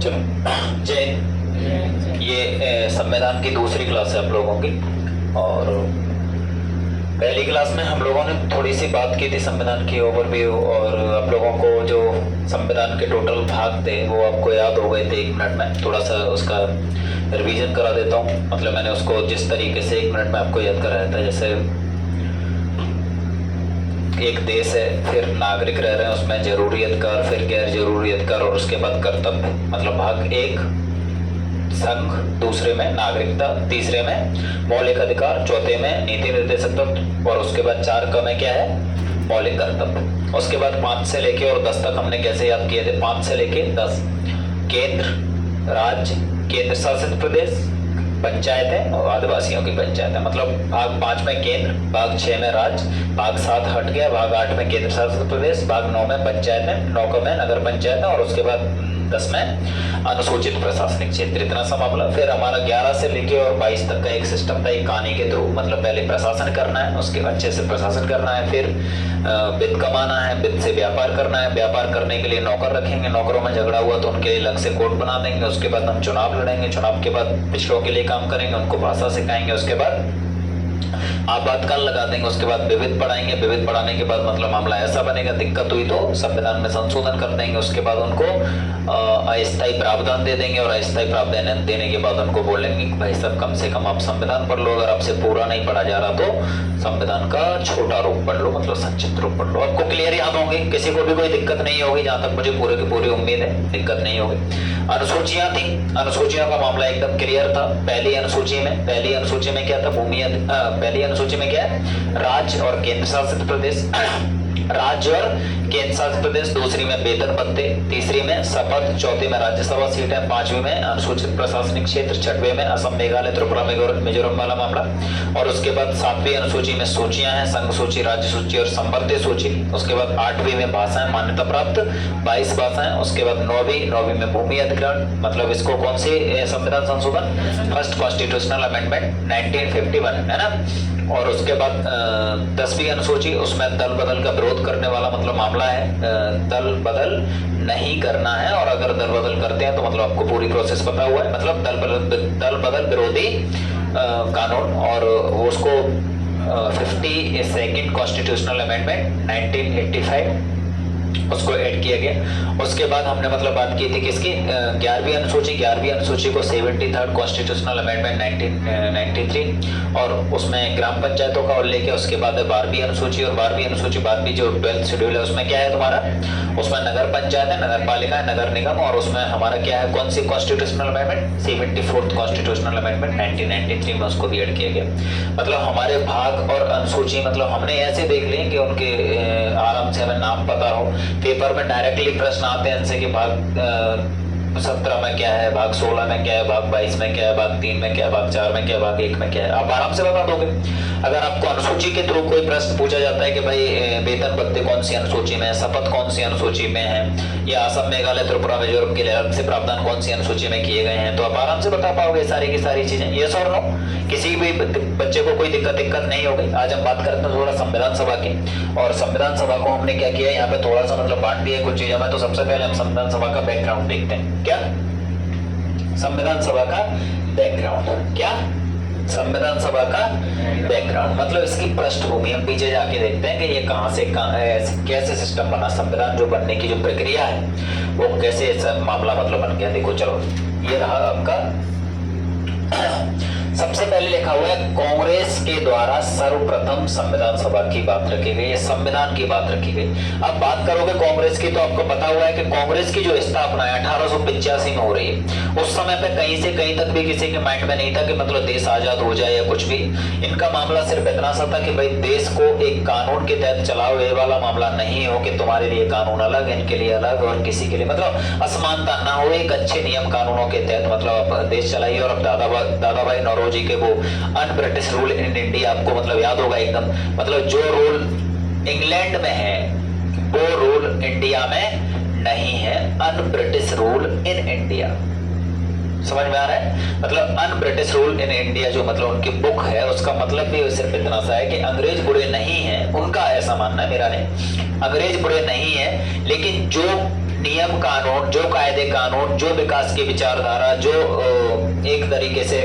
चलो जय। ये संविधान की दूसरी क्लास है आप लोगों की। और पहली क्लास में हम लोगों ने थोड़ी सी बात की थी संविधान की ओवरव्यू, और आप लोगों को जो संविधान के टोटल भाग थे वो आपको याद हो गए थे। 1 मिनट में थोड़ा सा उसका रिवीजन करा देता हूँ। मतलब मैंने उसको जिस तरीके से 1 मिनट में आपको याद कराया था, जैसे एक देश है, फिर नागरिक रह रहे हैं, उसमें जरूरी अधिकार, फिर गैर जरूरी अधिकार, और उसके बाद कर्तव्य। मतलब भाग 1 संघ, दूसरे में नागरिकता, तीसरे में मौलिक अधिकार, चौथे में नीति निर्देशक तत्व, और उसके बाद 4 का में क्या है, मौलिक कर्तव्य। उसके बाद 5 से लेके और 10 तक हमने कैसे याद किए थे, 5 से लेके 10 केंद्र, राज्य, केंद्र शासित प्रदेश, पंचायतें और आदिवासियों की पंचायतें। मतलब भाग 5 में केंद्र, भाग 6 में राज्य, भाग 7 हट गया, भाग 8 में केंद्र शासित प्रदेश, भाग 9 में पंचायतें, 9 में नगर पंचायतें, और उसके बाद 10 में अनुसूचित प्रशासनिक क्षेत्र। इतना सा मामला। फिर हमारा 11 से लेके और 22 तक का एक सिस्टम था, एक कहानी के थ्रू। मतलब पहले प्रशासन करना है, उसके अच्छे से प्रशासन करना है, फिर वित्त कमाना है, वित्त से व्यापार करना है, व्यापार करने के लिए नौकर रखेंगे, नौकरों में झगड़ा हुआ तो उनके अलग से कोर्ट बना देंगे, उसके बाद हम चुनाव लड़ेंगे, चुनाव के बाद पिछड़ों के लिए काम करेंगे, उनको भाषा सिखाएंगे, उसके बाद आपातकाल लगा देंगे, उसके बाद विविध पढ़ाएंगे, विविध पढ़ाने के बाद मतलब मामला ऐसा बनेगा, दिक्कत हुई तो संविधान में संशोधन कर देंगे, उसके बाद उनको अस्थायी प्रावधान दे देंगे, और अस्थायी प्रावधान देने के बाद उनको बोलेंगे कि भाई साहब कम से कम आप संविधान पढ़ लो, अगर आपसे पूरा नहीं पढ़ा जा रहा तो संविधान का छोटा रूप पढ़ लो, मतलब संक्षिप्त रूप पढ़ लो। आपको क्लियर याद होंगे, किसी को भी कोई दिक्कत नहीं होगी, जहां तक मुझे पूरे की पूरी उम्मीद है दिक्कत नहीं होगी। अनुसूचियां थी, अनुसूचियों का मामला एकदम क्लियर था। पहली अनुसूची में क्या था, पहली अनुसूची में क्या है, राज्य और केंद्र शासित प्रदेश, राज्य और केंद्र शासित प्रदेश, दूसरी में वेतन भत्ते, तीसरी में शपथ, चौथी में राज्यसभा सीटें, 5वीं में अनुसूचित प्रशासनिक क्षेत्र, 6वें में असम, मेघालय, त्रिपुरा, मिजोरम वाला मामला, और उसके बाद 7वीं अनुसूची में सूचियां हैं, संघ सूची, राज्य सूची और संवर्धित सूची। उसके बाद 8वीं में भाषाएं मान्यता प्राप्त 22 भाषाएं। उसके बाद 9वीं में भूमि अधिग्रहण, मतलब इसको कौन सी संविधान संशोधन, फर्स्ट कॉन्स्टिट्यूशनल अमेंडमेंट 1951 है ना। और उसके बाद 10वीं अनुसूची, उसमें दल बदल का विरोध करने वाला मतलब मामला है, दल बदल नहीं करना है, और अगर दल बदल करते हैं तो मतलब आपको पूरी प्रोसेस पता हुआ है, मतलब दल बदल विरोधी कानून, और उसको 52nd कॉन्स्टिट्यूशनल अमेंडमेंट 1985 उसको ऐड किया गया। उसके बाद हमने मतलब बात की थी किसकी, 11वीं अनुसूची को 73rd कॉन्स्टिट्यूशनल अमेंडमेंट 1993, और उसमें ग्राम पंचायतों का उल्लेख है। उसके बाद 12वीं अनुसूची, और 12वीं जो 12th शेड्यूल है उसमें क्या है तुम्हारा, उसमें नगर पंचायत है, नगर पालिका है, नगर निगम, और उसमें हमारा क्या है, कौन सी constitutional amendment, 74th constitutional amendment 1993 में उसको भी ऐड किया गया। मतलब हमारे भाग और अनुसूची मतलब हमने ऐसे देख लिए कि उनके आराम से हमें नाम पता हो। पेपर में डायरेक्टली प्रश्न आते हैं इनसे कि भाग 17 में क्या है, भाग 16 में क्या है, भाग 22 में क्या है, भाग 3 में क्या है, भाग 4 में क्या है, भाग 1 में क्या है, आप आराम से बता दोगे। अगर आपको अनुसूची के थ्रू कोई प्रश्न पूछा जाता है कि भाई वेतन भत्ते कौन सी अनुसूची में है, शपथ कौन सी अनुसूची में है, या असम, मेघालय, त्रिपुरा, मिजोरम के लिए अलग से प्रावधान कौन सी अनुसूची में किए गए हैं, तो आप आराम से बता पाओगे सारी की सारी चीजें, यस और नो। किसी भी बच्चे को कोई दिक्कत नहीं होगी। आज हम बात करते हैं थोड़ा संविधान सभा की, और संविधान सभा को हमने क्या किया, यहाँ पे थोड़ा सा मतलब बांट दिया कुछ चीजों में। तो सबसे पहले हम संविधान सभा का बैकग्राउंड देखते हैं। क्या संविधान सभा का बैकग्राउंड, क्या संविधान सभा का बैकग्राउंड मतलब इसकी पृष्ठभूमि। हम पीछे जाके देखते हैं कि ये कहां से कैसे सिस्टम बना, संविधान जो बनने की जो प्रक्रिया है वो कैसे मामला मतलब बन गया। देखो चलो, ये रहा आपका सबसे पहले लिखा हुआ है कांग्रेस के द्वारा सर्वप्रथम संविधान सभा की बात रखी गई, संविधान की बात रखी गई। अब बात करोगे कांग्रेस की तो आपको पता हुआ है कि कांग्रेस की जो स्थापना है 1885 में हो रही है। उस समय पे कहीं से कहीं तक भी किसी के माइंड में नहीं था कि मतलब देश आजाद हो जाए या कुछ भी। इनका मामला सिर्फ इतना सा था कि भाई देश को एक कानून के तहत चलाओ, ये वाला मामला नहीं हो कि तुम्हारे लिए कानून अलग, इनके लिए अलग, और किसी के लिए मतलब असमानता ना हो। एक अच्छे नियम कानूनों के तहत मतलब देश चलाइए। और अब दादा भाई नौरोजी के वो un British rule in India आपको मतलब याद होगा एकदम, मतलब जो रूल इंग्लैंड में है वो रूल इंडिया में नहीं है, un British rule in India. समझ में आ रहा है? मतलब un British rule in India जो मतलब उनकी बुक है, उसका मतलब भी सिर्फ इतना सा है कि अंग्रेज बुरे नहीं है, उनका ऐसा मानना है, मेरा नहीं। अंग्रेज बुरे नहीं है, लेकिन जो नियम कानून, जो कायदे कानून, जो विकास की विचारधारा, जो एक तरीके से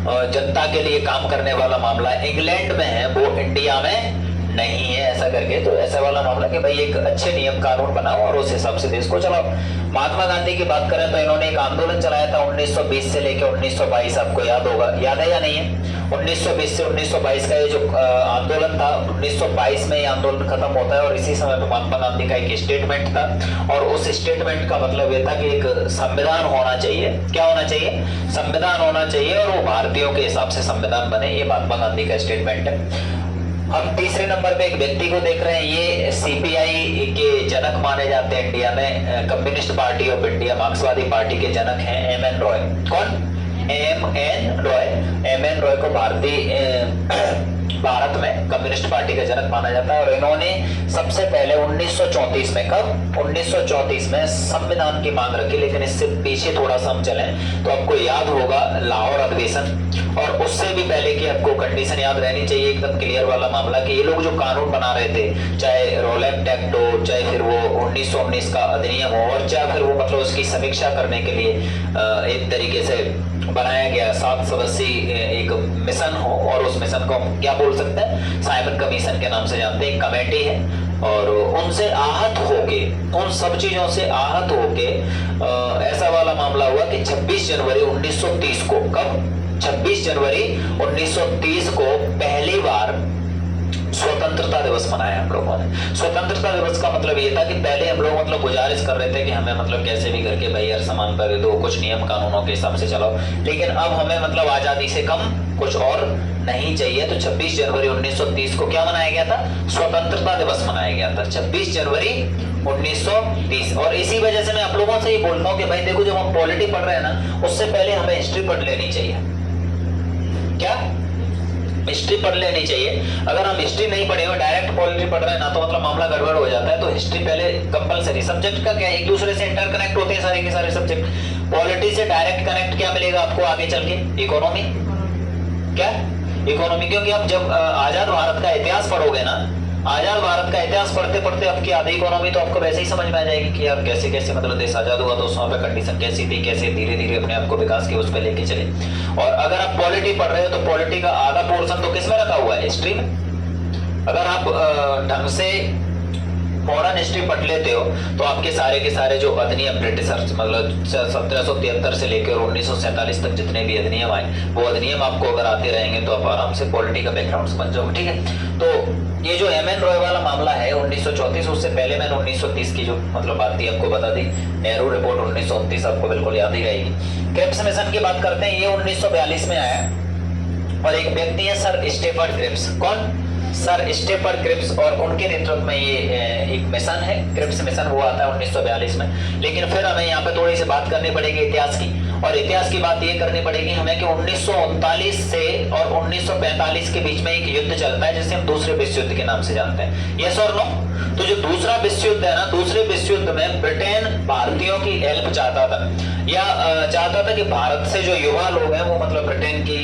जनता के लिए काम करने वाला मामला इंग्लैंड में है, वो इंडिया में नहीं है, ऐसा करके। तो ऐसा वाला मामला कि भाई एक अच्छे नियम कानून बनाओ और उस हिसाब से देश को चलाओ। महात्मा गांधी की बात करें तो इन्होंने एक आंदोलन चलाया था 1920 से लेकर 1922, आपको याद होगा, याद है या नहीं है? 1920 से 1922 का ये जो आंदोलन था, 1922 में ये आंदोलन खत्म होता है और इसी समय पे महात्मा गांधी का एक स्टेटमेंट था, और उस स्टेटमेंट का मतलब ये था कि एक संविधान होना चाहिए। क्या होना चाहिए? संविधान होना चाहिए, और वो भारतीयों के हिसाब से संविधान बने। ये महात्मा गांधी का स्टेटमेंट है। हम तीसरे नंबर पे एक व्यक्ति को देख रहे हैं, ये सीपीआई के जनक माने जाते हैं इंडिया में, कम्युनिस्ट पार्टी ऑफ इंडिया, मार्क्सवादी पार्टी के जनक हैं एम.एन. रॉय। कौन? एम.एन. रॉय। एम.एन. रॉय को भारत में कम्युनिस्ट पार्टी का जनक माना जाता है, और इन्होंने सबसे पहले 1934 में, कब? 1934 में संविधान की मांग रखी। लेकिन इससे पीछे थोड़ा सा हम चलें तो आपको याद होगा लाहौर अधिवेशन, और उससे भी पहले की आपको कंडीशन याद रहनी चाहिए, एकदम क्लियर वाला मामला, कि ये लोग जो कानून बना रहे थे, चाहे रोलैक्ट एक्ट हो, चाहे फिर वो 1919 का अधिनियम हो, और चाहे फिर वो मतलब उसकी समीक्षा करने के लिए एक तरीके से बनाया गया 7 सदस्यीय एक मिशन हो, और उस मिशन को हम क्या बोल सकते हैं? साइमन कमीशन के नाम से जानते हैं। कमेटी है, और उनसे आहत होके, उन सब चीजों से आहत होके ऐसा वाला मामला हुआ कि 26 जनवरी 1930 को, कब? 26 जनवरी 1930 को पहली बार स्वतंत्रता दिवस मनाया हम लोगों ने। स्वतंत्रता दिवस का मतलब ये था कि पहले हम लोग मतलब गुजारिश कर रहे थे कि हमें मतलब कैसे भी करके भाई यार समान कर दो, कुछ नियम कानूनों के हिसाब से चलाओ, लेकिन अब हमें मतलब आजादी से कम कुछ और नहीं चाहिए। तो 26 जनवरी 1930 को क्या मनाया गया था? स्वतंत्रता दिवस मनाया गया था, 26 जनवरी 1930। और इसी वजह से मैं आप लोगों से ये बोलता हूँ कि भाई देखो, जब हम पॉलिटी पढ़ रहे हैं ना, उससे पहले हमें हिस्ट्री पढ़ लेनी चाहिए। क्या? हिस्ट्री पढ़ लेनी चाहिए। अगर हम हिस्ट्री नहीं पढ़े और डायरेक्ट पॉलिटी पढ़ रहे हैं ना, तो मतलब मामला गड़बड़ हो जाता है। तो हिस्ट्री पहले कंपलसरी। सब्जेक्ट का क्या है, एक दूसरे से इंटरकनेक्ट होते हैं सारे के सारे सब्जेक्ट। पॉलिटी से डायरेक्ट कनेक्ट क्या मिलेगा आपको आगे चल के? इकोनॉमी। क्या? इकोनॉमी। क्योंकि आप जब आजाद भारत का इतिहास पढ़ोगे ना, आजाद भारत का इतिहास पढ़ते पढ़ते आपकी आधी इकोनॉमी तो आपको वैसे ही समझ में आ जाएगी कि यार कैसे कैसे मतलब देश आजाद हुआ, तो उस वहाँ पे कंडीशन कैसी थी, कैसे धीरे धीरे अपने आप को विकास की उस पर लेके चले। और अगर आप पॉलिटी पढ़ रहे हो तो पॉलिटी का आधा पोर्शन तो किस में रखा हुआ है? हिस्ट्री में। अगर आप ढंग से मॉडर्न हिस्ट्री पढ़ लेते हो तो आपके सारे के सारे जो अधिनियम ब्रिटिशर्स मतलब 1773 से लेकर 1947 तक जितने भी अधिनियम आए, वो अधिनियम आपको अगर आते रहेंगे तो आप आराम से पॉलिटी का बैकग्राउंड समझ जाओगे। ठीक है। तो ये जो एम.एन. रॉय वाला मामला है 1934, उससे पहले मैंने 1930 की जो मतलब बात थी आपको बता दी। नेहरू रिपोर्ट 1929 आपको बिल्कुल याद ही रहेगी। क्रिप्स मिशन की बात करते हैं, ये 1942 में आया, और एक व्यक्ति है सर स्टेफर्ड क्रिप्स। कौन? सर स्टेफर्ड क्रिप्स, और उनके नेतृत्व में ये एक मिशन है, क्रिप्स मिशन, वो आता है 1942 में। लेकिन फिर हमें यहाँ पे थोड़ी सी बात करनी पड़ेगी इतिहास की, और इतिहास की बात ये करनी पड़ेगी हमें कि 1939 से और 1945 के बीच में एक युद्ध चलता है जिसे हम दूसरे विश्व युद्ध के नाम से जानते हैं। यस और नो? तो जो दूसरा विश्व युद्ध है ना, दूसरे विश्व युद्ध में ब्रिटेन भारतीयों की हेल्प चाहता था, या चाहता था कि भारत से जो युवा लोग हैं वो मतलब ब्रिटेन की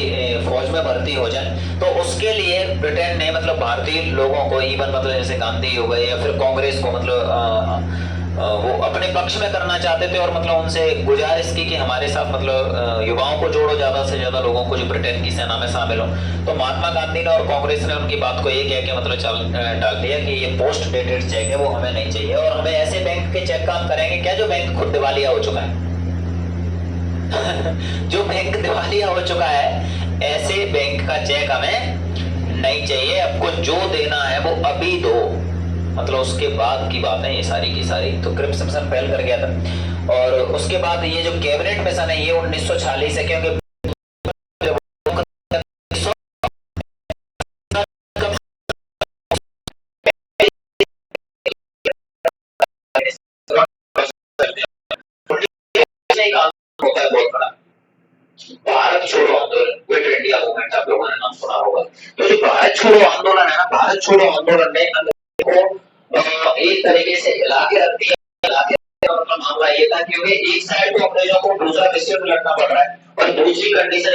फौज में भर्ती हो जाए। तो उसके लिए ब्रिटेन ने मतलब भारतीय लोगों को, इवन मतलब जैसे गांधी हो गए या फिर कांग्रेस को, मतलब वो अपने पक्ष में करना चाहते थे, और मतलब उनसे गुजारिश की कि हमारे साथ मतलब युवाओं को जोड़ो, ज्यादा से ज्यादा लोगों को जो ब्रिटेन की सेना में शामिल हो। तो महात्मा गांधी ने और कांग्रेस ने उनकी बात को ये कह के मतलब डाल दिया कि ये पोस्ट डेटेड चेक है, वो हमें नहीं चाहिए, और हमें ऐसे बैंक के चेक काम करेंगे क्या जो बैंक खुद दिवालिया हो चुका है। जो बैंक दिवालिया हो चुका है, ऐसे बैंक का चेक हमें नहीं चाहिए। आपको जो देना है वो अभी दो, मतलब उसके बाद की बात है ये सारी की सारी। तो क्रिप्स मिशन पहल कर गया था, और उसके बाद ये जो कैबिनेट मिशन है ये 1946 है, क्योंकि भारत छोड़ो आंदोलन, क्विट इंडिया मूवमेंट आप लोगों ने नाम सुना होगा। तो जो भारत छोड़ो आंदोलन है ना, भारत छोड़ो आंदोलन ने को एक तरीके से हिला के रख दिया, हिला के मतलब होगा ये था, क्योंकि एक साइड को अंग्रेजों को दूसरा डिस्ट्रिक्ट लड़ना पड़ रहा है और दूसरी कंडीशन